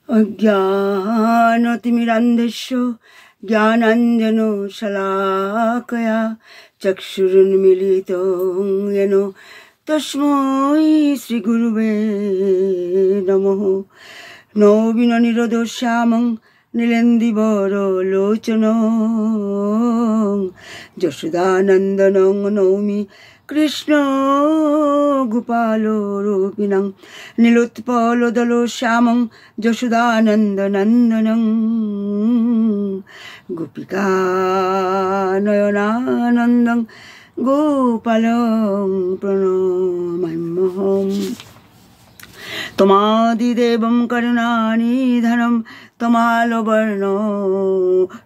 अज्ञानतिमिरान्धस्य ज्ञानाञ्जनशलाकया चक्षुरुन्मीलितं येन तस्मै श्रीगुरुवे नमः। नवीननिरोधश्यामं नीलेन्दुवरलोचनं यशोदानन्दनं नौमि कृष्ण गोपालरूपिणं नीलोत्पलदलश्यामं यशोदानन्दनन्दनं गोपिकानयनानन्दं गोपालं प्रणमाम्यहम्। त्वमादिदेवं करुणानिधनं त्वमालवर्णो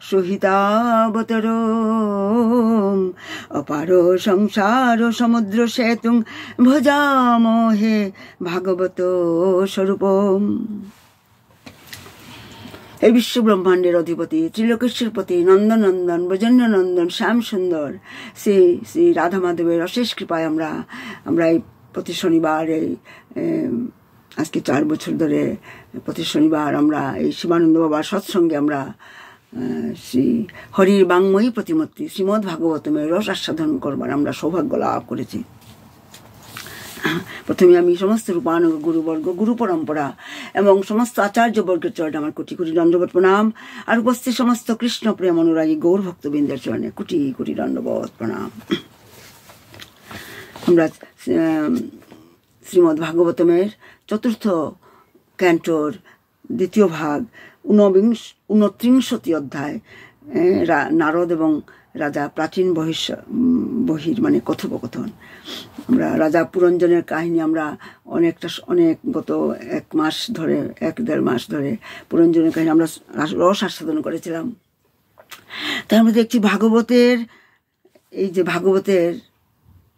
सुहितावतरम् अपारो संसार समुद्र सेतुं भजामहे भागवत स्वरूपम्। এই বিশ্ব ব্রহ্মাণ্ডের অধিপতি ত্রিলোকেশ্বর পতি নন্দনন্দন ব্রজেন্দ্র নন্দন শ্যাম সুন্দর শ্রী শ্রী রাধা মাধবের অশেষ কৃপায় আমরা এই প্রতি শনিবার আজকে 4 বছর ধরে প্রতি শনিবার আমরা এই শিবানন্দ বাবার সৎসঙ্গে আমরা শ্রী হরির বাংময়ী প্রতিমূর্তি শ্রীমদ্ ভাগবতমের রস আস্বাদন করবার আমরা সৌভাগ্য লাভ করেছি। প্রথমে আমি সমস্ত রূপানুগ গুরুবর্গ গুরু পরম্পরা এবং সমস্ত আচার্যবর্গের চরণে আমার কোটি কোটি দণ্ডবত প্রণাম, আর উপস্থিত সমস্ত কৃষ্ণ প্রেম অনুরাগী গৌর ভক্তবৃন্দের চরণে কোটি কোটি দণ্ডবত প্রণাম। আমরা শ্রীমদ্ ভাগবতমের চতুর্থ ক্যান্টোর দ্বিতীয় ভাগ 29 অধ্যায় নারদ এবং রাজা প্রাচীন বহির মানে কথোপকথন। আমরা রাজা পুরঞ্জনের কাহিনী আমরা গত 1-1.5 মাস ধরে পুরঞ্জনের কাহিনী আমরা রস আস্বাদন করেছিলাম। তার আমরা দেখছি ভাগবতের এই যে ভাগবতের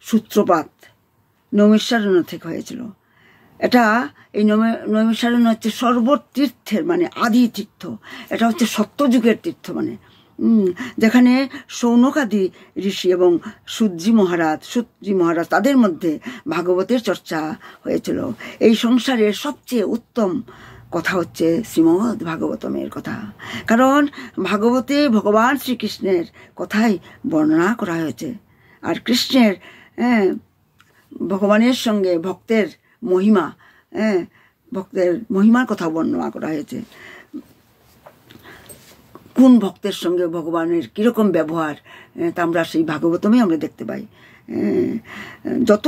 সূত্রপাত নৈমিষারণ্য থেকে হয়েছিল। এটা এই নৈমিষারণ্য হচ্ছে সর্বতীর্থের মানে আদি তীর্থ, এটা হচ্ছে সত্যযুগের তীর্থ, মানে যেখানে সৌনকাদি ঋষি এবং সূর্যি মহারাজ তাদের মধ্যে ভাগবতের চর্চা হয়েছিল। এই সংসারের সবচেয়ে উত্তম কথা হচ্ছে শ্রীমদ্ ভাগবতমের কথা, কারণ ভাগবতে ভগবান শ্রীকৃষ্ণের কথাই বর্ণনা করা হয়েছে। আর কৃষ্ণের ভগবানের সঙ্গে ভক্তের মহিমার কথা বর্ণনা করা হয়েছে। কোন ভক্তের সঙ্গে ভগবানের কীরকম ব্যবহার তা আমরা সেই ভাগবতমেই আমরা দেখতে পাই। যত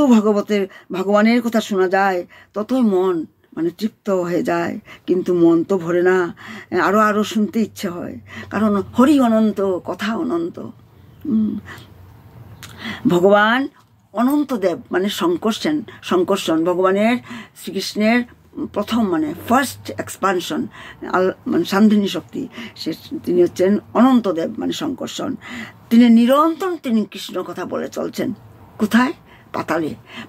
ভগবানের কথা শোনা যায় ততই মন মানে তৃপ্ত হয়ে যায়, কিন্তু মন তো ভরে না, আরো শুনতে ইচ্ছে হয়, কারণ হরি অনন্ত, কথা অনন্ত। ভগবান অনন্তদেব মানে সংকর্ষণ ভগবানের শ্রীকৃষ্ণের প্রথম মানে ফার্স্ট এক্সপানশন মানে সান্ধিনী শক্তি, তিনি হচ্ছেন অনন্তদেব মানে সংকর্ষণ। তিনি নিরন্তর কৃষ্ণ কথা বলে চলছেন। কোথায়?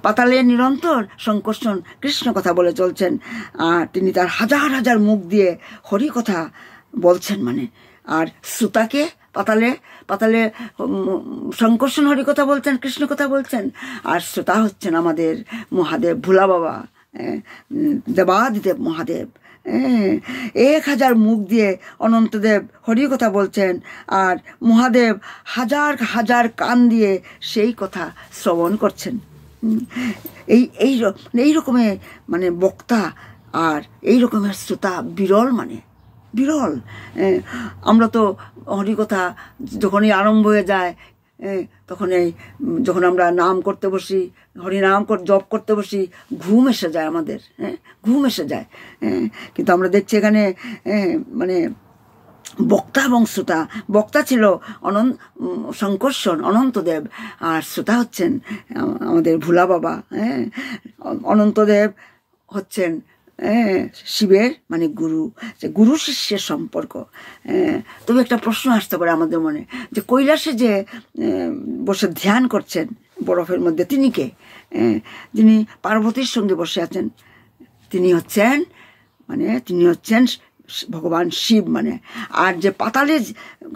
পাতালে নিরন্তর সংকর্ষণ কৃষ্ণ কথা বলে চলছেন, আর তিনি তার হাজার হাজার মুখ দিয়ে হরি কথা বলছেন মানে। আর শ্রোতাকে পাতালে সংকর্ষণ হরি কথা বলছেন, কৃষ্ণ কথা বলছেন, আর শ্রোতা হচ্ছেন আমাদের মহাদেব ভোলা বাবা, দেবাদিদেব মহাদেব। 1000 মুখ দিয়ে অনন্তদেব হরি কথা বলছেন, আর মহাদেব হাজার হাজার কান দিয়ে সেই কথা শ্রবণ করছেন। এই রকমের মানে বক্তা আর এই রকমের শ্রোতা বিরল, মানে বিরল। আমরা তো হরিকথা যখনই আরম্ভ হয়ে যায় যখন আমরা নাম করতে বসি, হরিনাম জপ করতে বসি, ঘুম এসে যায় আমাদের, ঘুম এসে যায়। কিন্তু আমরা দেখছি এখানে মানে বক্তা এবং শ্রোতা, বক্তা ছিল সংকর্ষণ অনন্তদেব, আর শ্রোতা হচ্ছেন আমাদের ভোলা বাবা। অনন্তদেব হচ্ছেন শিবের মানে গুরু শিষ্যের সম্পর্ক। তবে একটা প্রশ্ন আসতে পারে আমাদের মনে, যে কৈলাসে যে বসে ধ্যান করছেন বরফের মধ্যে, তিনি কে? যিনি পার্বতীর সঙ্গে বসে আছেন তিনি হচ্ছেন ভগবান শিব মানে। আর যে পাতালে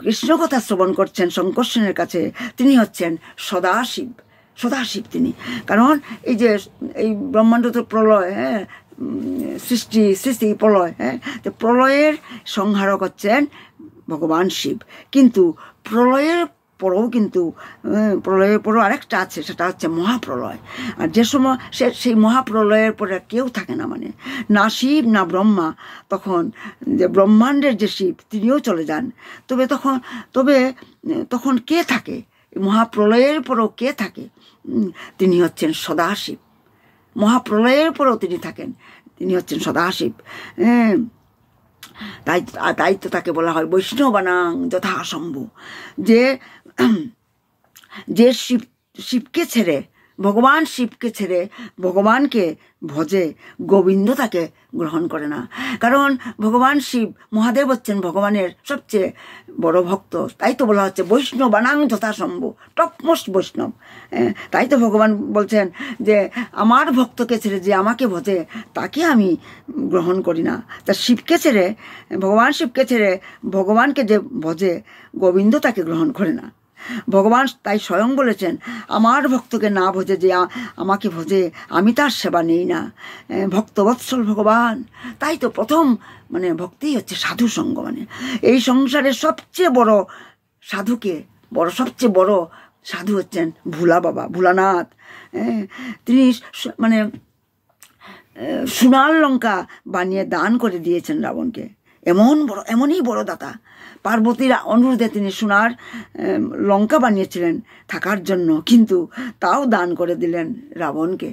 কৃষ্ণ কথা শ্রবণ করছেন সংকর্ষণের কাছে, তিনি হচ্ছেন সদাশিব তিনি। কারণ এই যে এই ব্রহ্মাণ্ড তো প্রলয়, সৃষ্টি প্রলয়, হ্যাঁ, তো প্রলয়ের সংহারক হচ্ছেন ভগবান শিব। কিন্তু প্রলয়ের পরেও কিন্তু প্রলয়ের পরেও আরেকটা আছে, সেটা হচ্ছে মহাপ্রলয়। আর যে সময় সেই মহাপ্রলয়ের পরে কেউ থাকে না, মানে না শিব না ব্রহ্মা। তখন যে ব্রহ্মাণ্ডের যে শিব তিনিও চলে যান। তবে তখন কে থাকে? মহাপ্রলয়ের পরেও কে থাকে? তিনি হচ্ছেন সদাশিব। মহাপ্রলয়ের পরেও তিনি থাকেন, তিনি হচ্ছেন সদাশিব। তাই তো তাকে বলা হয় বৈষ্ণবানাং যথাসম্ভু। যে শিবকে ছেড়ে, ভগবান শিবকে ছেড়ে ভগবানকে ভজে, গোবিন্দ তাকে গ্রহণ করে না। কারণ ভগবান শিব, মহাদেব হচ্ছেন ভগবানের সবচেয়ে বড় ভক্ত। তাই তো বলা হচ্ছে বৈষ্ণবানাং যথাসম্ভু, টপমোস্ট বৈষ্ণব। তাই তো ভগবান বলছেন যে আমার ভক্তকে ছেড়ে যে আমাকে ভজে তাকে আমি গ্রহণ করি না। তা শিবকে ছেড়ে, ভগবান শিবকে ছেড়ে ভগবানকে যে ভজে, গোবিন্দ তাকে গ্রহণ করে না। ভগবান তাই স্বয়ং বলেছেন, আমার ভক্তকে না ভজে যে আমাকে ভজে আমি তার সেবা নেই না। ভক্তবৎসল ভগবান। তাই তো প্রথম মানে ভক্তি হচ্ছে সাধু সঙ্গ। মানে এই সংসারের সবচেয়ে বড় সাধুকে, সবচেয়ে বড় সাধু হচ্ছেন ভোলা বাবা, ভোলানাথ। তিনি মানে সোনার লঙ্কা বানিয়ে দান করে দিয়েছেন রাবণকে। এমনই বড় দাতা। পার্বতীর অনুরোধে তিনি সোনার লঙ্কা বানিয়েছিলেন থাকার জন্য, কিন্তু তাও দান করে দিলেন রাবণকে।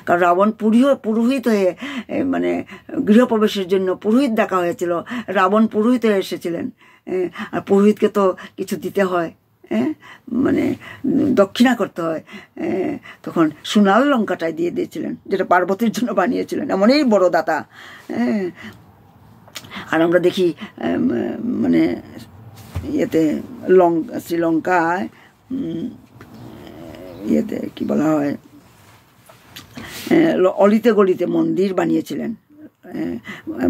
কারণ রাবণ পুরোহিত হয়ে, মানে গৃহপ্রবেশের জন্য পুরোহিত ডাকা হয়েছিল, রাবণ পুরোহিত হয়ে এসেছিলেন। আর পুরোহিতকে তো কিছু দিতে হয়, মানে দক্ষিণা করতে হয়। তখন সোনার লঙ্কাটাই দিয়ে দিয়েছিলেন, যেটা পার্বতীর জন্য বানিয়েছিলেন। এমনই বড় দাতা। আর আমরা দেখি মানে শ্রীলঙ্কায় কি বলা হয়, অলিতে গলিতে মন্দির বানিয়েছিলেন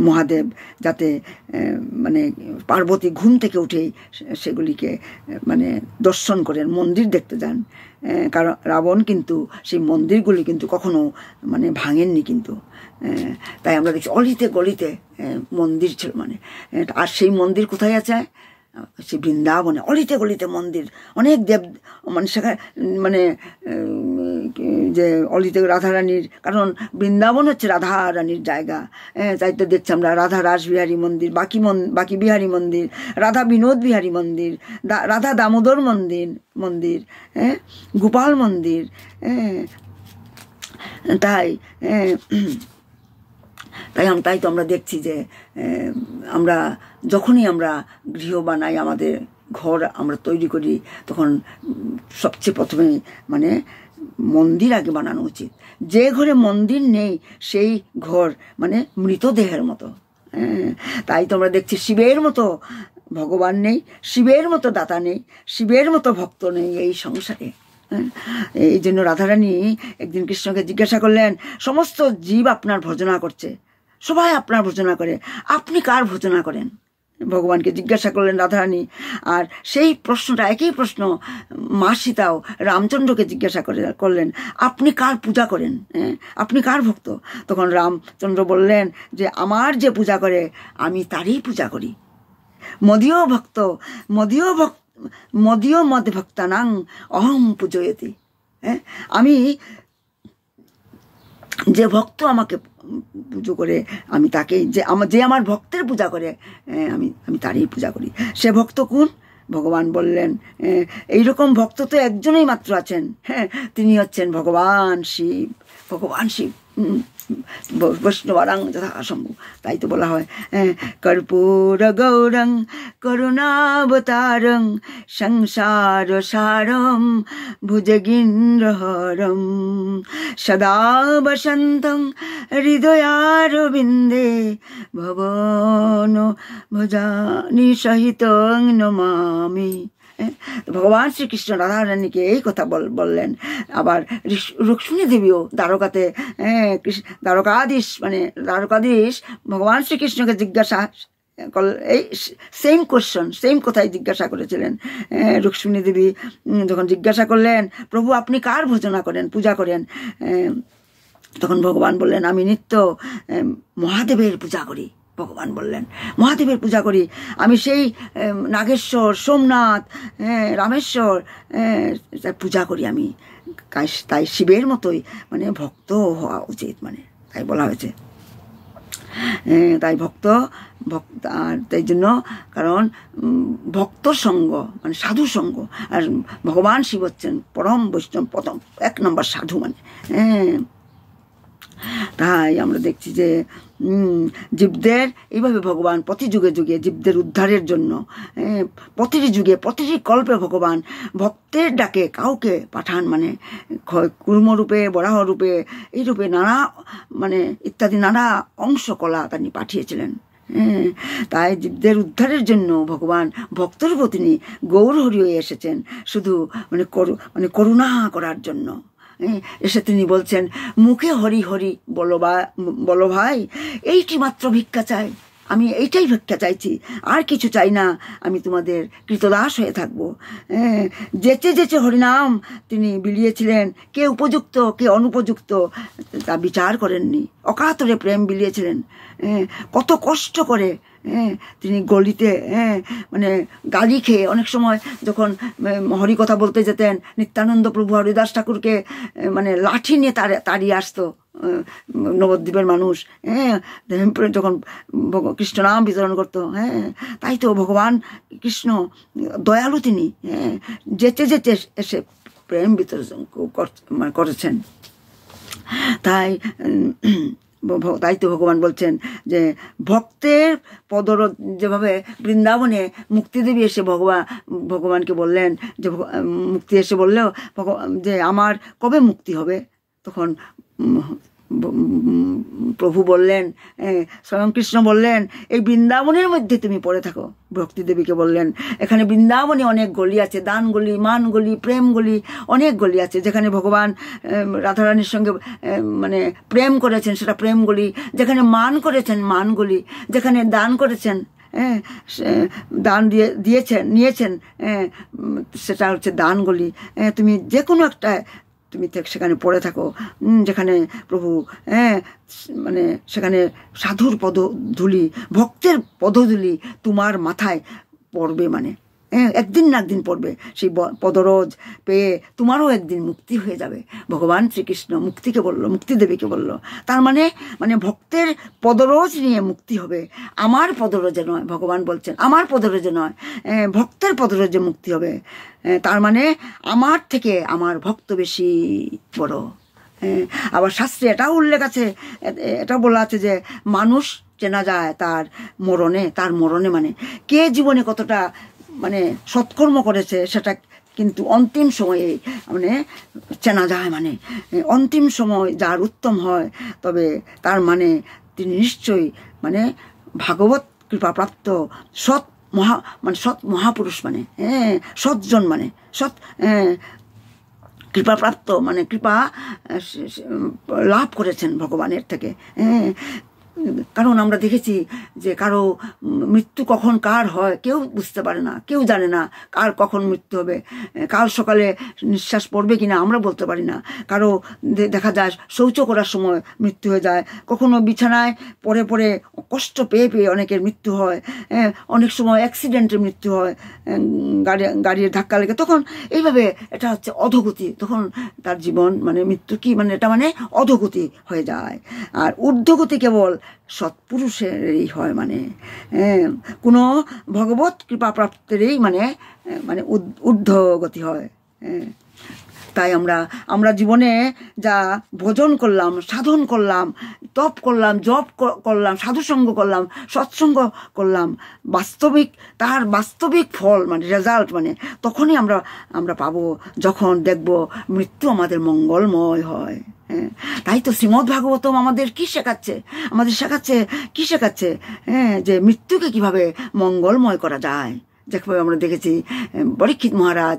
মহাদেব, যাতে মানে পার্বতী ঘুম থেকে উঠেই সেগুলিকে মানে দর্শন করেন, মন্দির দেখতে যান। কারণ রাবণ কিন্তু সেই মন্দিরগুলি কিন্তু কখনো মানে ভাঙেননি কিন্তু। তাই আমরা দেখছি অলিতে গলিতে মন্দির ছিল। মানে আর সেই মন্দির কোথায় আছে? সে বৃন্দাবনে অলিতে গলিতে মন্দির, অনেক দেব, মানে সেখানে মানে যে অলিতে রাধারানীর, কারণ বৃন্দাবন হচ্ছে রাধারানীর জায়গা। তাই তো দেখছি আমরা রাধা রাস বিহারী মন্দির, বাকি বিহারী মন্দির, রাধা বিনোদ বিহারী মন্দির, রাধা দামোদর মন্দির, গোপাল মন্দির। তাই তো আমরা দেখছি যে আমরা যখনই আমরা গৃহ বানাই, আমাদের ঘর আমরা তৈরি করি, তখন সবচেয়ে প্রথমে মানে মন্দির আগে বানানো উচিত। যে ঘরে মন্দির নেই সেই ঘর মানে মৃতদেহের মতো। তাই তো আমরা দেখছি শিবের মতো ভগবান নেই, শিবের মতো দাতা নেই, শিবের মতো ভক্ত নেই এই সংসারে। এই জন্য রাধারানী একদিন কৃষ্ণকে জিজ্ঞাসা করলেন, সমস্ত জীব আপনার ভজনা করছে, সবাই আপনার ভজনা করে, আপনি কার ভজনা করেন? ভগবানকে জিজ্ঞাসা করলেন রাধারানী। আর সেই প্রশ্নটা, একই প্রশ্ন মা সীতাও রামচন্দ্রকে জিজ্ঞাসা করলেন, আপনি কার পূজা করেন? আপনি কার ভক্ত? তখন রামচন্দ্র বললেন যে আমার যে পূজা করে আমি তারই পূজা করি। মদীয় মদ ভক্তানাং অহম পূজয়তি। আমি যে ভক্ত আমাকে পুজো করে, আমি তাকে, যে আমার ভক্তের পূজা করে আমি তারই পূজা করি। সে ভক্ত কোন? ভগবান বললেন, এইরকম ভক্ত তো একজনই মাত্র আছেন, তিনি হচ্ছেন ভগবান শিব। ভগবান শিব বৈষ্ণবারাং যথাসম্ভু। তাই তো বলা হয় কর্পূর গৌরং করুণাবতারং সংসার সারম ভুজগীন্দ্রহরম সদা বসন্তং হৃদয়ারবিন্দে ভবন ভজানি সহিতং নমামি। ভগবান শ্রীকৃষ্ণ রাধারানীকে এই কথা বললেন। আবার রুক্মিণী দেবীও দ্বারকাধীশ ভগবান শ্রীকৃষ্ণকে জিজ্ঞাসা এই সেম কথাই জিজ্ঞাসা করেছিলেন। রুক্মিণী দেবী যখন জিজ্ঞাসা করলেন, প্রভু আপনি কার ভজনা করেন, পূজা করেন? তখন ভগবান বললেন, আমি নিত্য মহাদেবের পূজা করি। ভগবান বললেন, মহাদেবের পূজা করি, আমি সেই নাগেশ্বর, সোমনাথ, রামেশ্বর পূজা করি আমি। তাই শিবের মতোই মানে ভক্ত হওয়া উচিত, মানে তাই বলা হয়েছে। তাই আর তাই জন্য, কারণ ভক্ত সঙ্গ মানে সাধু সঙ্গ, আর ভগবান শিব হচ্ছেন পরম বৈষ্ণব, প্রথম 1 নম্বর সাধু, মানে তাই আমরা দেখছি যে জীবদের এইভাবে ভগবান প্রতি যুগে যুগে জীবদের উদ্ধারের জন্য প্রতিটি যুগে প্রতিটি কল্পে ভগবান ভক্তের ডাকে কাউকে পাঠান, মানে কুর্মরূপে, বরাহ রূপে, এই রূপে নানা মানে ইত্যাদি নানা অংশ কলা তিনি পাঠিয়েছিলেন। তাই জীবদের উদ্ধারের জন্য ভগবান ভক্তরূপ তিনি গৌর হরি হয়ে এসেছেন, শুধু মানে করুণা করার জন্য এসে তিনি বলছেন, মুখে হরি হরি বলো ভাই, এইটি মাত্র ভিক্ষা চাই, আমি এইটাই ভিক্ষা চাইছি, আর কিছু চাই না, আমি তোমাদের কৃতদাস হয়ে থাকবো। যেচে যেচে হরিনাম তিনি বিলিয়েছিলেন, কে উপযুক্ত কে অনুপযুক্ত তা বিচার করেননি, অকাতরে প্রেম বিলিয়েছিলেন। কত কষ্ট করে তিনি গলিতে মানে গালি খেয়ে, অনেক সময় যখন হরি কথা বলতে যেতেন, নিত্যানন্দ প্রভু হরিদাস ঠাকুরকে মানে লাঠি নিয়ে তাড়িয়ে আসতো নবদ্বীপের মানুষ, যখন কৃষ্ণ নাম বিতরণ করতো। তাই তো ভগবান কৃষ্ণ দয়ালু, তিনি যেতে যেতে এসে প্রেম বিতরণ করেছেন। তাই তো ভগবান বলছেন যে ভক্তের পদরোধ, যেভাবে বৃন্দাবনে মুক্তিদেবী এসে ভগবানকে বললেন যে মুক্তি এসে বললেও যে আমার কবে মুক্তি হবে, তখন প্রভু বললেন, স্বয়ং কৃষ্ণ বললেন, এই বৃন্দাবনের মধ্যে তুমি পড়ে থাকো। ভক্তি দেবীকে বললেন, এখানে বৃন্দাবনে অনেক গলি আছে, দান গলি, মান গলি, প্রেম গলি, অনেক গলি আছে, যেখানে ভগবান রাধারানীর সঙ্গে মানে প্রেম করেছেন সেটা প্রেম গলি, যেখানে মান করেছেন মান গলি, যেখানে দান করেছেন দান নিয়েছেন সেটা হচ্ছে দান গলি। তুমি যে কোনো একটা তুমি সেখানে পড়ে থাকো, যেখানে প্রভু মানে সেখানে সাধুর পদধূলি, ভক্তের পদধূলি তোমার মাথায় পড়বে, মানে একদিন না একদিন পড়বে। সেই পদরোজ পেয়ে তোমারও একদিন মুক্তি হয়ে যাবে। ভগবান শ্রীকৃষ্ণ মুক্তিকে বলল, মুক্তিদেবীকে বলল, তার মানে ভক্তের পদরোজ নিয়ে মুক্তি হবে, আমার পদরোজে নয়। ভগবান বলছেন আমার পদরোজে নয়, ভক্তের পদরোজে মুক্তি হবে। তার মানে আমার থেকে আমার ভক্ত বেশি বড়। আবার শাস্ত্রে এটাও উল্লেখ আছে, এটা বলা আছে যে মানুষ চেনা যায় তার মরণে, মানে কে জীবনে কতটা মানে সৎকর্ম করেছে সেটা কিন্তু অন্তিম সময়ে মানে চেনা যায়। মানে অন্তিম সময় যার উত্তম হয়, তবে তার মানে তিনি নিশ্চয়ই মানে ভাগবত কৃপাপ্রাপ্ত সৎ মহাপুরুষ, মানে সৎজন, মানে সৎ কৃপাপ্রাপ্ত, মানে কৃপা লাভ করেছেন ভগবানের থেকে। কারণ আমরা দেখেছি যে কারো মৃত্যু কখন কার হয় কেউ বুঝতে পারে না, কেউ জানে না কার কখন মৃত্যু হবে, কাল সকালে নিঃশ্বাস পড়বে কিনা আমরা বলতে পারি না। কারো দেখা যায় শৌচ করার সময় মৃত্যু হয়ে যায়, কখনো বিছানায় পড়ে কষ্ট পেয়ে অনেকের মৃত্যু হয়, অনেক সময় অ্যাক্সিডেন্টের মৃত্যু হয়, গাড়ির ধাক্কা লেগে। তখন এইভাবে এটা হচ্ছে অধোগতি, তখন তার জীবন মানে মৃত্যু কি মানে এটা মানে অধোগতি হয়ে যায়। আর ঊর্ধ্বগতি কেবল সৎপুরুষেরই হয়, মানে কোনো ভগবত কৃপাপ্রাপ্তেরই মানে ঊর্ধ্বগতি হয়। তাই আমরা জীবনে যা ভোজন করলাম, সাধন করলাম, তপ করলাম, জপ করলাম, সাধুসঙ্গ করলাম, সৎসঙ্গ করলাম, তার বাস্তবিক ফল মানে রেজাল্ট মানে তখনই আমরা পাবো যখন দেখব মৃত্যু আমাদের মঙ্গলময় হয়। তাই তো শ্রীমদ্ ভাগবতম আমাদের কি শেখাচ্ছে, যে মৃত্যুকে কিভাবে মঙ্গলময় করা যায়। যেভাবে আমরা দেখেছি পরীক্ষিত মহারাজ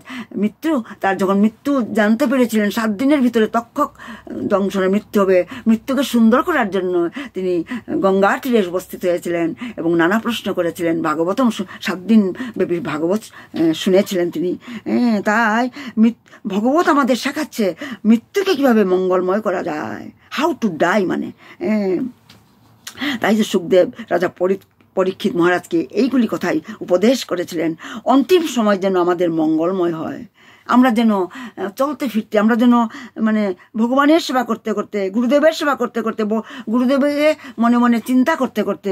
তার যখন মৃত্যু জানতে পেরেছিলেন 7 দিনের ভিতরে তক্ষক দংশনে মৃত্যু হবে, মৃত্যুকে সুন্দর করার জন্য তিনি গঙ্গার তীরে উপস্থিত হয়েছিলেন এবং নানা প্রশ্ন করেছিলেন। ভাগবতম 7 দিন ব্যাপী ভাগবত শুনেছিলেন তিনি। তাই ভগবত আমাদের শেখাচ্ছে মৃত্যুকে কিভাবে মঙ্গলময় করা যায়। হাউ টু ডাই, মানে তাই যে সুখদেব রাজা পরীক্ষিত মহারাজকে এইগুলি কথাই উপদেশ করেছিলেন, অন্তিম সময় যেন আমাদের মঙ্গলময় হয়, আমরা যেন চলতে ফিরতে, আমরা যেন মানে ভগবানের সেবা করতে করতে, গুরুদেবের সেবা করতে করতে, গুরুদেবের মনে মনে চিন্তা করতে করতে,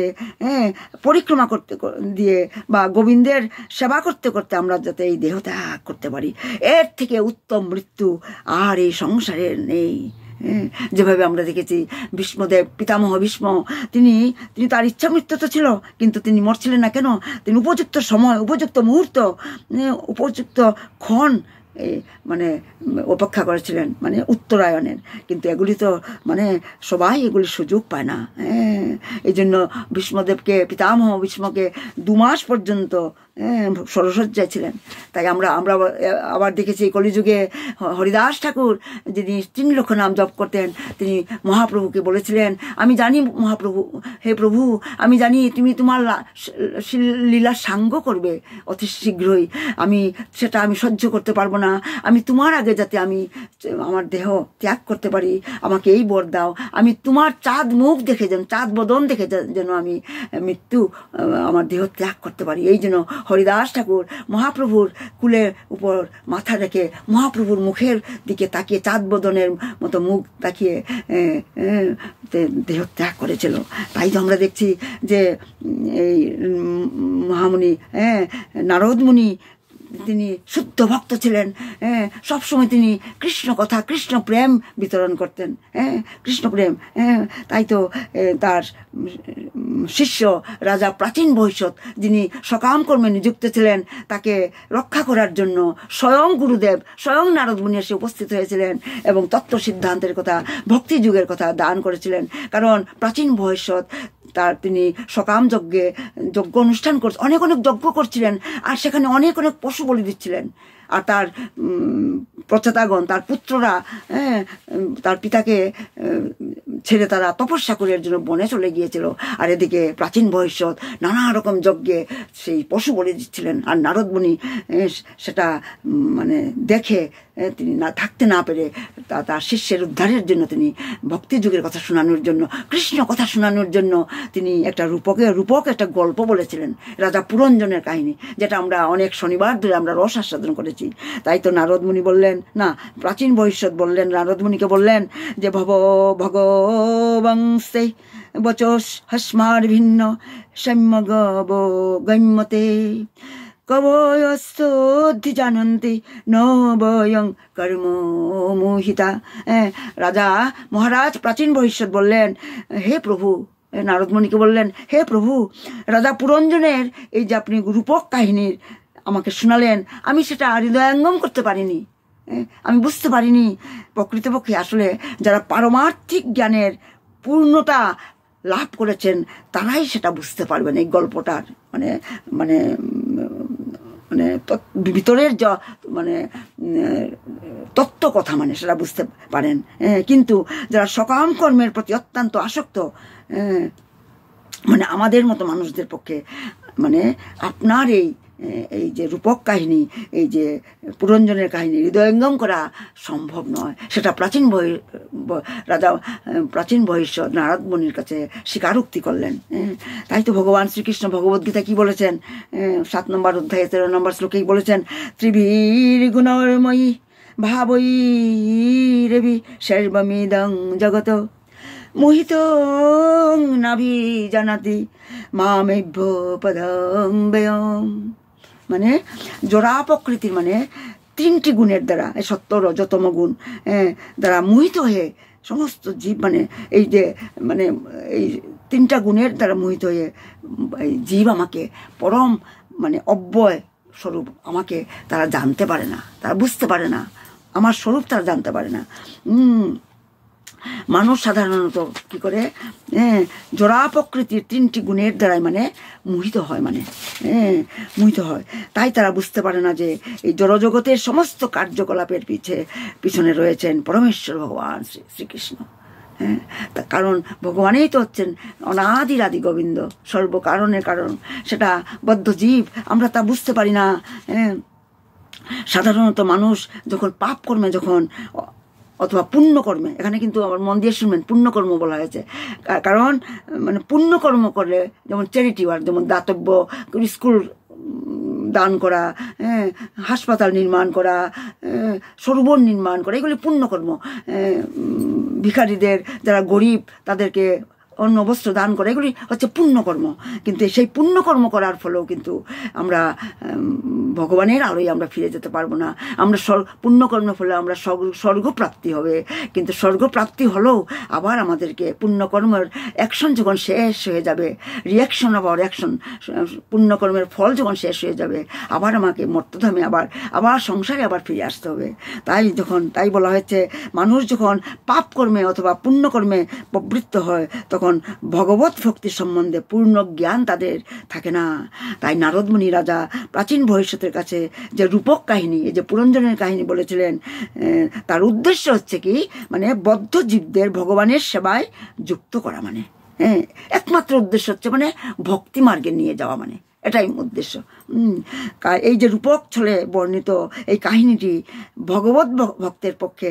পরিক্রমা করতে দিয়ে বা গোবিন্দের সেবা করতে করতে আমরা যাতে এই দেহ ত্যাগ করতে পারি। এর থেকে উত্তম মৃত্যু আর এই সংসারে নেই। যেভাবে আমরা দেখেছি ভীষ্মদেব, পিতামহ ভীষ্ম, তিনি তার ইচ্ছা মৃত্যু তো ছিল, কিন্তু তিনি মরছিলেন না কেন? তিনি উপযুক্ত সময়, উপযুক্ত মুহূর্ত, উপযুক্ত ক্ষণ মানে অপেক্ষা করেছিলেন, মানে উত্তরায়ণের। কিন্তু এগুলি তো মানে সবাই এগুলি সুযোগ পায় না। এই জন্য ভীষ্মদেবকে, পিতামহ ভীষ্মকে 2 মাস পর্যন্ত সরসজ্জায় ছিলেন। তাই আমরা আবার দেখেছি কলিযুগে হরিদাস ঠাকুর, যিনি 3 লক্ষ নাম জপ করতেন, তিনি মহাপ্রভুকে বলেছিলেন, আমি জানি মহাপ্রভু, হে প্রভু, আমি জানি তুমি তোমার লীলার সাঙ্গ করবে অতি শীঘ্রই, সেটা আমি সহ্য করতে পারবো না, আমি তোমার আগে যাতে আমি আমার দেহ ত্যাগ করতে পারি, আমাকে এই বর দাও, আমি তোমার চাঁদ মুখ দেখে যেন, চাঁদ বদন দেখে যেন আমি মৃত্যু আমার দেহ ত্যাগ করতে পারি। এই জন্য হরিদাস ঠাকুর মহাপ্রভুর কুলের উপর মাথা রেখে মহাপ্রভুর মুখের দিকে তাকিয়ে, চাঁদ বদনের মতো মুখ তাকিয়ে দেহ ত্যাগ করেছিল। তাই তো আমরা দেখছি যে এই মহামুনি নারদ মুনি, তিনি শুদ্ধ ভক্ত ছিলেন, সবসময় তিনি কৃষ্ণ কথা, কৃষ্ণ প্রেম বিতরণ করতেন, কৃষ্ণ প্রেম। তাই তো তার শিষ্য রাজা প্রাচীন ভবিষ্যৎ, যিনি সকাম কর্মে নিযুক্ত ছিলেন, তাকে রক্ষা করার জন্য স্বয়ং গুরুদেব, স্বয়ং নারদ মুনি এসে উপস্থিত হয়েছিলেন এবং তত্ত্ব সিদ্ধান্তের কথা, ভক্তি যুগের কথা দান করেছিলেন। কারণ প্রাচীন ভবিষ্যৎ তিনি সকাম যজ্ঞ অনুষ্ঠান করছেন, অনেক যজ্ঞ করছিলেন, আর সেখানে অনেক পশু বলি দিচ্ছিলেন। আর তার প্রচেতাগণ, তার পুত্ররা তার পিতাকে ছেড়ে তারা তপস্যা করে এর জন্য বনে চলে গিয়েছিল। আর এদিকে প্রাচীন ভবিষ্যৎ নানা রকম যজ্ঞে সেই পশু বলি দিচ্ছিলেন। আর নারদ মুনি সেটা মানে দেখে তিনি থাকতে না পেরে তার শিষ্যের উদ্ধারের জন্য, তিনি ভক্তি যুগের কথা শোনানোর জন্য, কৃষ্ণ কথা শোনানোর জন্য তিনি একটা রূপক একটা গল্প বলেছিলেন, রাজা পুরঞ্জনের কাহিনী, যেটা আমরা অনেক শনিবার ধরে আমরা রস আস্বাদন করেছি। তাই তো নারদ মুনি বললেন, না, প্রাচীন ভবিষ্যৎ বললেন, নারদ মুনিকে বললেন যে ভগবংশে বচস হস্মার ভিন্ন সম্যগ গম্যতে কবয়স্থি জানন্তি নবয়ং কর্ম মোহিতা। রাজা মহারাজ প্রাচীন ভবিষ্যৎ বললেন, হে প্রভু, নারদমণিকে বললেন, হে প্রভু, রাজা পুরঞ্জনের এই যে আপনি রূপক কাহিনীর আমাকে শোনালেন, আমি সেটা হৃদয়ঙ্গম করতে পারিনি, আমি বুঝতে পারিনি। প্রকৃতপক্ষে আসলে যারা পারমার্থিক জ্ঞানের পূর্ণতা লাভ করেছেন তারাই সেটা বুঝতে পারবেন। এই গল্পটার মানে মানে মানে ভিতরের মানে তত্ত্ব কথা মানে সেটা বুঝতে পারেন। কিন্তু যারা সকাম কর্মের প্রতি অত্যন্ত আসক্ত, মানে আমাদের মতো মানুষদের পক্ষে মানে আপনার এই যে রূপক কাহিনী, এই যে পুরঞ্জনের কাহিনী হৃদয়ঙ্গম করা সম্ভব নয়। সেটা প্রাচীন ভবিষ্যৎ নারদ মুনির কাছে স্বীকারোক্তি করলেন। তাই তো ভগবান শ্রীকৃষ্ণ ভগবদ্গীতা কি বলেছেন, 7 নম্বর অধ্যায়ে 13 নম্বর শ্লোকেই বলেছেন, ত্রিভীর গুণময়ী ভাবৈ রেবি সর্বমিদং জগত মোহিত নাভি জানাতি মামেভ্য পদং ব্যয়ং। মানে জোড়া প্রকৃতির, মানে 3টি গুণের দ্বারা, সত্য রজ তম গুণ দ্বারা মোহিত হয়ে সমস্ত জীব, মানে এই যে মানে এই 3টা গুণের দ্বারা মোহিত হয়ে এই জীব আমাকে পরম মানে অব্যয় স্বরূপ আমাকে তারা জানতে পারে না, তারা বুঝতে পারে না, আমার স্বরূপ তারা জানতে পারে না। মানুষ সাধারণত কি করে, জোড়া প্রকৃতির 3টি গুণের দ্বারাই মানে মোহিত হয়, মানে মোহিত হয়। তাই তারা বুঝতে পারে না যে এই জড়জগতের সমস্ত কার্যকলাপের পিছনে রয়েছেন পরমেশ্বর ভগবান শ্রীকৃষ্ণ। কারণ ভগবানই তো হচ্ছেন অনাদির আদি গোবিন্দ, সর্বকারণের কারণ। সেটা বদ্ধ জীব, আমরা তা বুঝতে পারি না। সাধারণত মানুষ যখন পাপ কর্মে যখন অথবা পুণ্যকর্মে, এখানে কিন্তু আমার মন দিয়ে শুনবেন, পুণ্যকর্ম বলা হয়েছে। কারণ মানে পুণ্যকর্ম করলে যেমন চ্যারিটি ওয়ার্ক, যেমন দাতব্য, স্কুল দান করা, হাসপাতাল নির্মাণ করা, সরোবর নির্মাণ করা, এগুলি পুণ্যকর্ম। ভিখারীদের যারা গরিব তাদেরকে অন্ন বস্ত্র দান করে, এগুলি হচ্ছে পুণ্যকর্ম। কিন্তু সেই পুণ্যকর্ম করার ফলেও কিন্তু আমরা ভগবানের আলোয় আমরা ফিরে যেতে পারবো না। আমরা পুণ্যকর্মের ফলে আমরা স্বর্গপ্রাপ্তি হবে, কিন্তু স্বর্গপ্রাপ্তি হলেও আবার আমাদেরকে পুণ্যকর্মের অ্যাকশন যখন শেষ হয়ে যাবে, রিয়াকশন আবার অ্যাকশন, পুণ্যকর্মের ফল যখন শেষ হয়ে যাবে, আবার আমাকে মর্তধামে আবার সংসারে আবার ফিরে আসতে হবে। তাই বলা হয়েছে, মানুষ যখন পাপ কর্মে অথবা পুণ্যকর্মে প্রবৃত্ত হয় তখন ভগবত ভক্তি সম্বন্ধে পূর্ণ জ্ঞান তাদের থাকে না। তাই নারদমুনি রাজা প্রাচীন ভবিষ্যতের কাছে যে রূপক কাহিনী, এই যে পুরঞ্জনের কাহিনী বলেছিলেন, তার উদ্দেশ্য হচ্ছে কি, মানে বদ্ধ জীবদের ভগবানের সেবায় যুক্ত করা, মানে একমাত্র উদ্দেশ্য হচ্ছে মানে ভক্তি মার্গে নিয়ে যাওয়া, মানে এটাই উদ্দেশ্য। এই যে রূপক ছলে বর্ণিত এই কাহিনীটি ভগবত ভক্তের পক্ষে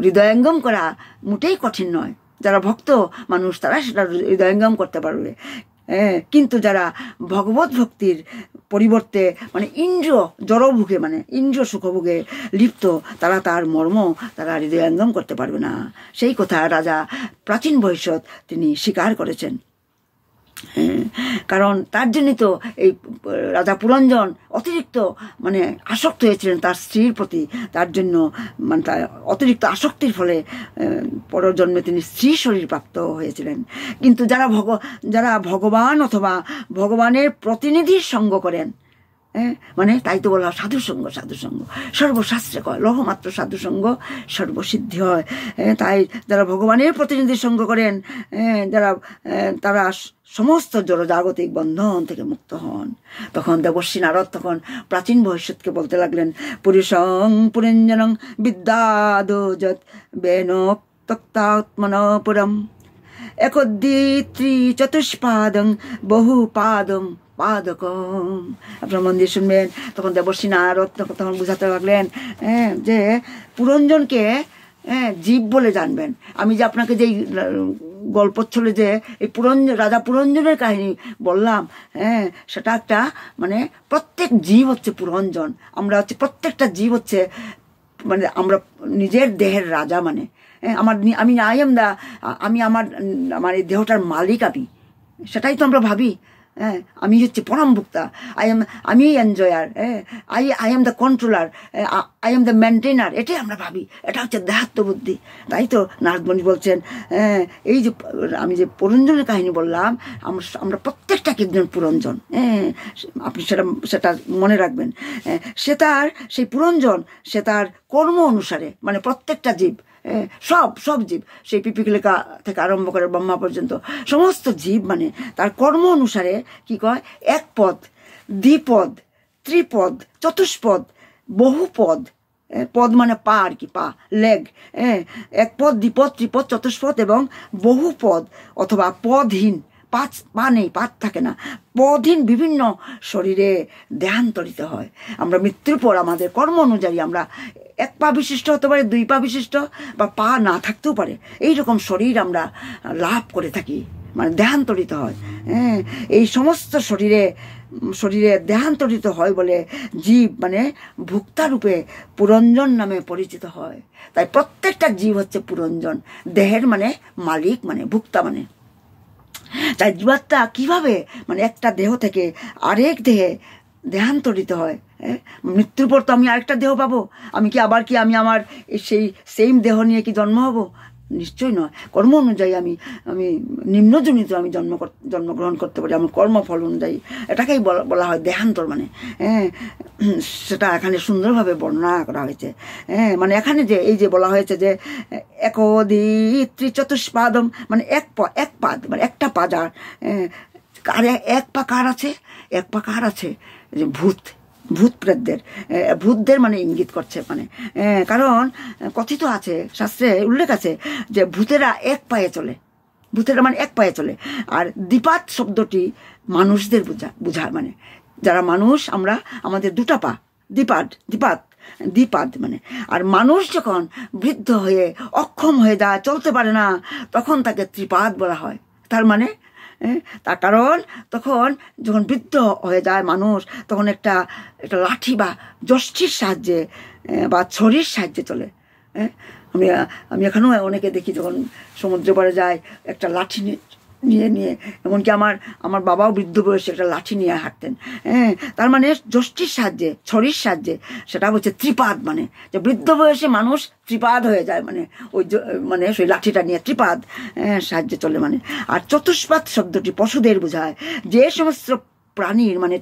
হৃদয়ঙ্গম করা মোটেই কঠিন নয়। যারা ভক্ত মানুষ তারা সেটা হৃদয়ঙ্গম করতে পারবে, কিন্তু যারা ভগবত ভক্তির পরিবর্তে মানে ইন্দ্রিয় জড়ভোগে, মানে ইন্দ্রিয় সুখভোগে লিপ্ত, তারা তার মর্ম তারা হৃদয়ঙ্গম করতে পারবে না। সেই কথা রাজা প্রাচীন ভবিষ্যৎ তিনি স্বীকার করেছেন। কারণ তার জন্যই তো এই রাজা পুরঞ্জন অতিরিক্ত মানে আসক্ত হয়েছিলেন তার স্ত্রীর প্রতি। তার জন্য মানে তার অতিরিক্ত আসক্তির ফলে পরজন্মে তিনি স্ত্রী শরীর প্রাপ্ত হয়েছিলেন। কিন্তু যারা ভগবান অথবা ভগবানের প্রতিনিধির সঙ্গ করেন, মানে তাই তো বলা সাধুসঙ্গ সর্বশাস্ত্রে কয়, লহমাত্র সাধুসঙ্গ সর্বসিদ্ধি হয়। তাই যারা ভগবানের প্রতিনিধির সঙ্গ করেন, তারা সমস্ত জড়জাগতিক বন্ধন থেকে মুক্ত হন। তখন দেবর্ষী নারদ তখন প্রাচীন ভবিষ্যৎকে বলতে লাগলেন, পুরুষং পুরঞ্জনং বিদ্যাদোজত বেনোক্তাত্মনপুরম একদ্বিত্রি চতুষ্পাদং বহুপাদম পাদকম। আপনার মন দিয়ে শুনবেন। তখন দেবর্ষী নারদ তখন বুঝাতে লাগলেন যে পুরঞ্জনকে জীব বলে জানবেন। আমি যে আপনাকে যেই গল্প ছলে যে এই রাজা পুরঞ্জনের কাহিনী বললাম, সেটা একটা মানে প্রত্যেক জীব হচ্ছে পুরঞ্জন। আমরা হচ্ছে প্রত্যেকটা জীব হচ্ছে মানে আমরা নিজের দেহের রাজা, মানে আমি আমার এই দেহটার মালিক আমি, সেটাই তো আমরা ভাবি। আমি হচ্ছে পরম ভোক্তা, আমি enjoyer, I am the controller, I am the maintainer, এটাই আমরা ভাবি। এটা হচ্ছে দেহাত্মবুদ্ধি। তাই তো নারদমুনি বলছেন, এই যে আমি যে পুরঞ্জনের কাহিনী বললাম, আমরা প্রত্যেকটাকে একজন পুরঞ্জন। আপনি সেটা মনে রাখবেন। সেই পুরঞ্জন সে তার কর্ম অনুসারে, মানে প্রত্যেকটা জীব, সব জীব, সেই পিপিলিকা থেকে আরম্ভ করে ব্রহ্মা পর্যন্ত সমস্ত জীব মানে তার কর্ম অনুসারে কি কয়, এক পদ, দ্বিপদ, ত্রিপদ, চতুষ্পদ, বহুপদ। পদ মানে পা আর কি, পা, লেগ। এক পদ, দ্বিপদ, ত্রিপদ, চতুষ্পদ এবং বহুপদ অথবা পদহীন, পা নেই, পাত থাকে না, পদহীন বিভিন্ন শরীরে দেহান্তরিত হয়। আমরা মৃত্যুর পর আমাদের কর্ম অনুযায়ী আমরা এক পা বিশিষ্ট হতে পারে, দুই পা বিশিষ্ট, বা পা না থাকতেও পারে, এইরকম শরীর আমরা লাভ করে থাকি, মানে দেহান্তরিত হয়। এই সমস্ত শরীরে দেহান্তরিত হয় বলে জীব মানে ভোক্তারূপে পুরঞ্জন নামে পরিচিত হয়। তাই প্রত্যেকটা জীব হচ্ছে পুরঞ্জন, দেহের মানে মালিক, মানে ভোক্তা। মানে তাই জীবাত্মা কিভাবে মানে একটা দেহ থেকে আরেক দেহে দেহান্তরিত হয়। মৃত্যুর পর তো আমি আরেকটা দেহ পাবো। আমি আমার সেই সেম দেহ নিয়ে কি জন্ম হব? নিশ্চয় নয়। কর্ম অনুযায়ী আমি নিম্নজনিত আমি জন্মগ্রহণ করতে পারি, আমার কর্মফল অনুযায়ী। এটাকেই বলা হয় দেহান্তর। মানে সেটা এখানে সুন্দরভাবে বর্ণনা করা হয়েছে। মানে এখানে যে এই যে বলা হয়েছে যে একদিত্রি চতুষ্পাদম, মানে এক পাদ, মানে একটা পা যার, আর এক পা কার আছে? এক পা কার আছে? যে ভূতদের মানে ইঙ্গিত করছে। মানে কারণ কথিত আছে, শাস্ত্রে উল্লেখ আছে যে ভূতেরা এক পায়ে চলে, ভূতেরা মানে এক পায়ে চলে। আর দ্বিপাদ শব্দটি মানুষদের বোঝায়, মানে যারা মানুষ আমরা, আমাদের দুটা পা, দ্বিপাদ দ্বিপাদ মানে। আর মানুষ যখন বৃদ্ধ হয়ে অক্ষম হয়ে যায়, চলতে পারে না, তখন তাকে ত্রিপাদ বলা হয়। তার মানে তার কারণ তখন যখন বৃদ্ধ হয়ে যায় মানুষ, তখন একটা লাঠি বা যষ্টির সাহায্যে বা ছড়ির সাহায্যে চলে। আমি এখনও অনেকে দেখি যখন সমুদ্র পাড়ে যায় একটা লাঠি নিয়ে এমনকি আমার বাবাও বৃদ্ধ বয়সে একটা লাঠি নিয়ে হাঁটতেন। তার মানে যষ্টির সাহায্যে, ছড়ির সাহায্যে, সেটা হচ্ছে ত্রিপাদ মানে, যে বৃদ্ধ বয়সে মানুষ ত্রিপাদ হয়ে যায় মানে ওই মানে সেই লাঠিটা নিয়ে ত্রিপাদ সাহায্যে চলে মানে। আর চতুষ্পাদ শব্দটি পশুদের বোঝায়। যে সমস্ত প্রাণীর মানে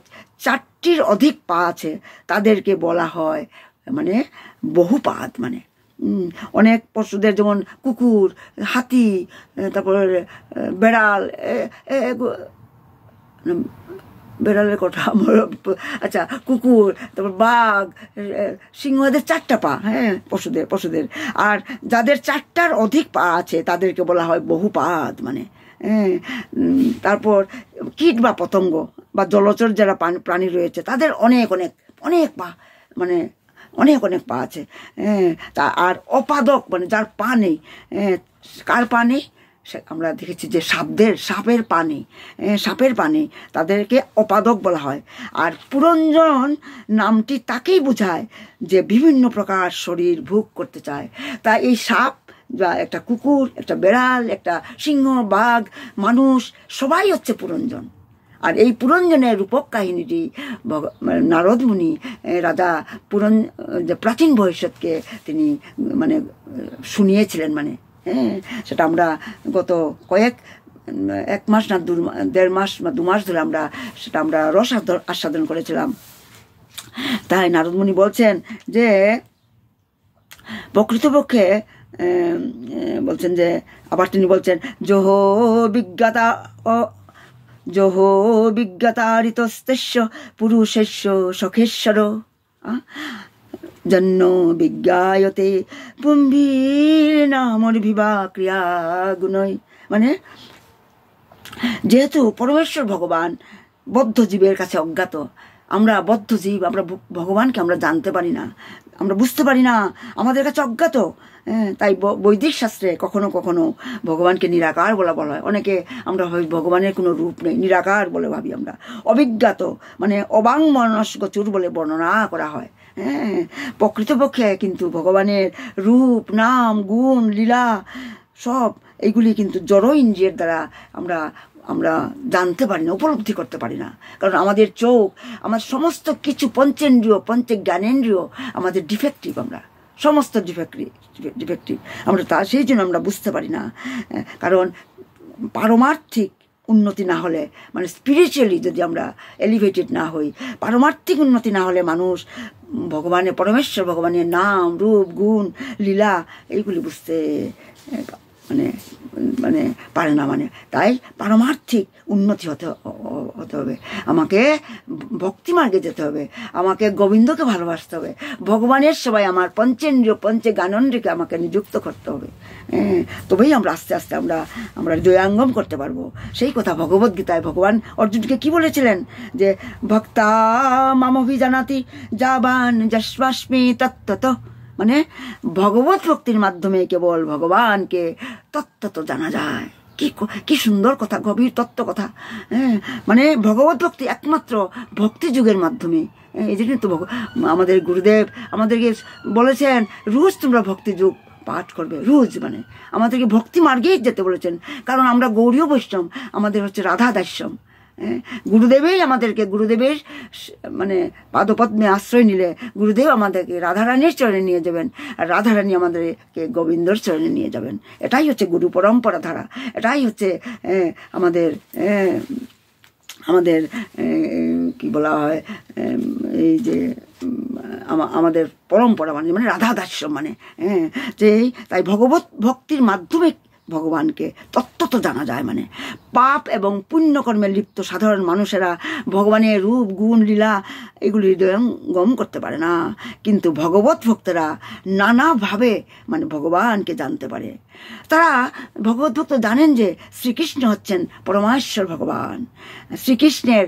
4টির অধিক পা আছে তাদেরকে বলা হয় মানে বহুপাদ মানে। অনেক পশুদের যেমন কুকুর, হাতি, তারপর বেড়াল, বেড়ালের কথা আচ্ছা, কুকুর, তারপর বাঘ, সিংহ, এদের 4টা পা, পশুদের। আর যাদের 4টার অধিক পা আছে তাদেরকে বলা হয় বহুপাদ মানে। তারপর কীট বা পতঙ্গ বা জলচর যারা প্রাণী রয়েছে তাদের অনেক অনেক অনেক পা মানে অনেক পা আছে। আর অপাদক মানে যার পা নেই, কার পা নেই? আমরা দেখেছি যে সাপের পা নেই, তাদেরকে অপাদক বলা হয়। আর পুরঞ্জন নামটি তাকেই বোঝায় যে বিভিন্ন প্রকার শরীর ভোগ করতে চায়। তাই এই সাপ বা একটা কুকুর, একটা বেড়াল, একটা সিংহ, বাঘ, মানুষ সবাই হচ্ছে পুরঞ্জন। আর এই পুরঞ্জনের রূপক কাহিনীটি নারদ মুনি রাজা প্রাচীন ভবিষ্যৎকে তিনি মানে শুনিয়েছিলেন মানে। সেটা আমরা গত এক মাস না 1.5 মাস বা 2 মাস ধরে সেটা আমরা রস আস্বাদন করেছিলাম। তাই নারদ মুনি বলছেন যে প্রকৃতপক্ষে বলছেন যে, আবার তিনি বলছেন জোহো বিজ্ঞাতারিতস্তেস্য পুরুষেস্য সখেশ্বর জন্য বিজ্ঞায়তে পুম্ভীর্নামর্ভিবা ক্রিয়া গুণই। মানে যেহেতু পরমেশ্বর ভগবান বদ্ধ জীবের কাছে অজ্ঞাত, আমরা বদ্ধ জীব, আমরা ভগবানকে আমরা জানতে পারি না, আমরা বুঝতে পারি না, আমাদের কাছে অজ্ঞাত। তাই বৈদিক শাস্ত্রে কখনো কখনো ভগবানকে নিরাকার বলা হয়। অনেকে আমরা ভগবানের কোনো রূপ নেই, নিরাকার বলে ভাবি আমরা। অবিজ্ঞাত মানে অবাংমনস্গোচর বলে বর্ণনা করা হয়। প্রকৃতপক্ষে কিন্তু ভগবানের রূপ, নাম, গুণ, লীলা সব এইগুলি কিন্তু জড় ইন্দ্রিয়ের দ্বারা আমরা জানতে পারি না, উপলব্ধি করতে পারি না। কারণ আমাদের চোখ, আমার সমস্ত কিছু পঞ্চেন্দ্রিয়, জ্ঞানেন্দ্রিয় আমাদের ডিফেক্টিভ, আমরা সমস্ত ডিফেক্টিভ আমরা সেই জন্য আমরা বুঝতে পারি না। কারণ পারমার্থিক উন্নতি না হলে, মানে স্পিরিচুয়ালি যদি আমরা এলিভেটেড না হই, পারমার্থিক উন্নতি না হলে মানুষ পরমেশ্বর ভগবানের নাম, রূপ, গুণ, লীলা এইগুলি বুঝতে মানে পারে না মানে। তাই পারমার্থিক উন্নতি হতে হবে, আমাকে ভক্তি মার্গে যেতে হবে, আমাকে গোবিন্দকে ভালোবাসতে হবে, ভগবানের সবাই আমার পঞ্চেন্দ্রিয় জ্ঞানেন্দ্রিয়কে আমাকে নিযুক্ত করতে হবে। তবেই আমরা আস্তে আস্তে আমরা জয়াঙ্গম করতে পারবো। সেই কথা ভগবদ্গীতায় ভগবান অর্জুনকে কি বলেছিলেন যে ভক্তা মামভিজানাতি যাবান যস্মাস্মি তত্ত্বত। মানে ভগবত ভক্তির মাধ্যমে কেবল ভগবানকে তত্ত্বত জানা যায়। কি সুন্দর কথা, গভীর তত্ত্ব কথা। মানে ভগবত ভক্তি একমাত্র ভক্তি যুগের মাধ্যমে। এই জন্য তো আমাদের গুরুদেব আমাদেরকে বলেছেন রোজ তোমরা ভক্তি যুগ পাঠ করবে, রোজ মানে আমাদেরকে ভক্তি মার্গেই যেতে বলেছেন। কারণ আমরা গৌড়ীয় বৈষ্ণব, আমাদের হচ্ছে রাধা দাস্যম। গুরুদেবের মানে পাদপদ্মে আশ্রয় নিলে গুরুদেব আমাদেরকে রাধারানীর চরণে নিয়ে যাবেন, আর রাধারানী আমাদেরকে গোবিন্দর চরণে নিয়ে যাবেন। এটাই হচ্ছে গুরু পরম্পরা ধারা, এটাই হচ্ছে আমাদের কি বলা হয়, এই যে আমাদের পরম্পরা মানে রাধা দাস্য মানে। তাই ভগবত ভক্তির মাধ্যমে ভগবানকে তত্ত্বত জানা যায়। মানে পাপ এবং পুণ্যকর্মে লিপ্ত সাধারণ মানুষেরা ভগবানের রূপ গুণ লীলা এগুলি হৃদয়ঙ্গম করতে পারে না, কিন্তু ভগবত ভক্তরা নানাভাবে মানে ভগবানকে জানতে পারে। তারা ভগবত ভক্ত জানেন যে শ্রীকৃষ্ণ হচ্ছেন পরমেশ্বর ভগবান। শ্রীকৃষ্ণের,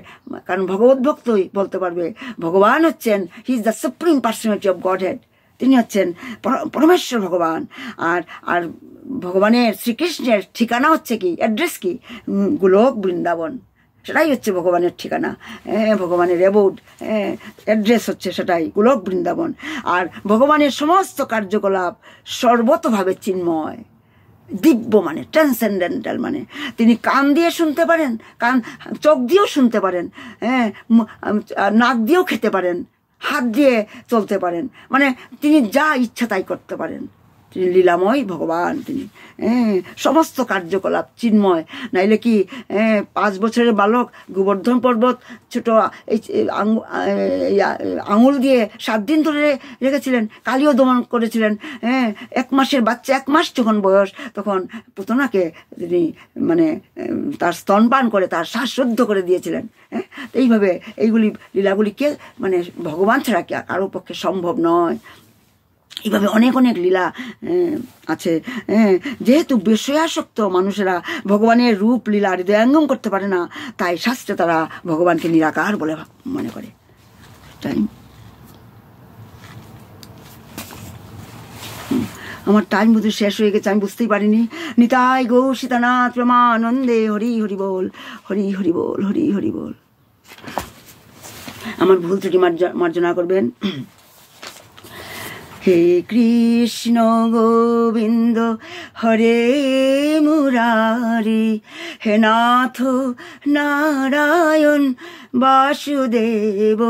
কারণ ভগবত ভক্তই বলতে পারবে ভগবান হচ্ছেন he is the supreme personality of Godhead, তিনি হচ্ছেন পরমেশ্বর ভগবান। আর আর ভগবানের শ্রীকৃষ্ণের ঠিকানা হচ্ছে কি, অ্যাড্রেস কি, গোলক বৃন্দাবন, সেটাই হচ্ছে ভগবানের ঠিকানা, ভগবানের অ্যাবোর্ড, অ্যাড্রেস হচ্ছে সেটাই গোলক বৃন্দাবন। আর ভগবানের সমস্ত কার্যকলাপ সর্বতভাবে চিন্ময়, দিব্য, মানে ট্রান্সেন্ডেন্টাল। মানে তিনি কান দিয়ে শুনতে পারেন, চোখ দিয়েও শুনতে পারেন, নাক দিয়েও খেতে পারেন, হাত দিয়ে চলতে পারেন, মানে তিনি যা ইচ্ছা তাই করতে পারেন। তিনি লীলাময় ভগবান, তিনি সমস্ত কার্যকলাপ চিন্ময়। নাইলে কি 5 বছরের বালক গোবর্ধন পর্বত ছোট আঙুল দিয়ে 7 দিন ধরে রেখেছিলেন, কালিও দমন করেছিলেন। 1 মাসের বাচ্চা, 1 মাস যখন বয়স, তখন পুতনাকে তিনি মানে তার স্তনপান করে তার শ্বাসরুদ্ধ করে দিয়েছিলেন। এইভাবে এইগুলি লীলাগুলিকে মানে ভগবান ছাড়া কি কারো পক্ষে সম্ভব নয়। এইভাবে অনেক অনেক লীলা আছে। যেহেতু বিষয়াসক্ত মানুষেরা ভগবানের রূপ লীলা হৃদয়ঙ্গম করতে পারে না, তাই শাস্ত্রে তারা ভগবানকে নিরাকার বলে মনে করে। আমার টাইম বোধহয় শেষ হয়ে গেছে, আমি বুঝতেই পারিনি। নিতাই গৌর সীতানাথ প্রেমানন্দে হরি হরি বল, হরি হরি বল, হরি হরি বল। আমার ভুল ত্রুটি মার্জনা করবেন। হে কৃষ্ণ গোবিন্দ হরে মুরারি, হে নাথ নারায়ণ বাসুদেব,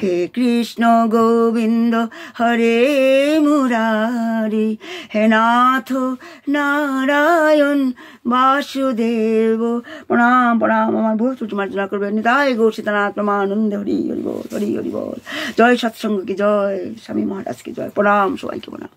হে কৃষ্ণ গোবিন্দ হরে মুরারি, হে নাথ নারায়ণ বাসুদেব। প্রণাম প্রণাম, আমার ভুল ত্রুটি মার্জনা করবেন। নিতাই গৌর সীতানাথ প্রেমানন্দে হরি হরি বল, হরি হরি বল। জয় সৎসঙ্গ কি জয়, স্বামী মহারাজ কি জয়। প্রণাম সবাইকে, প্রণাম।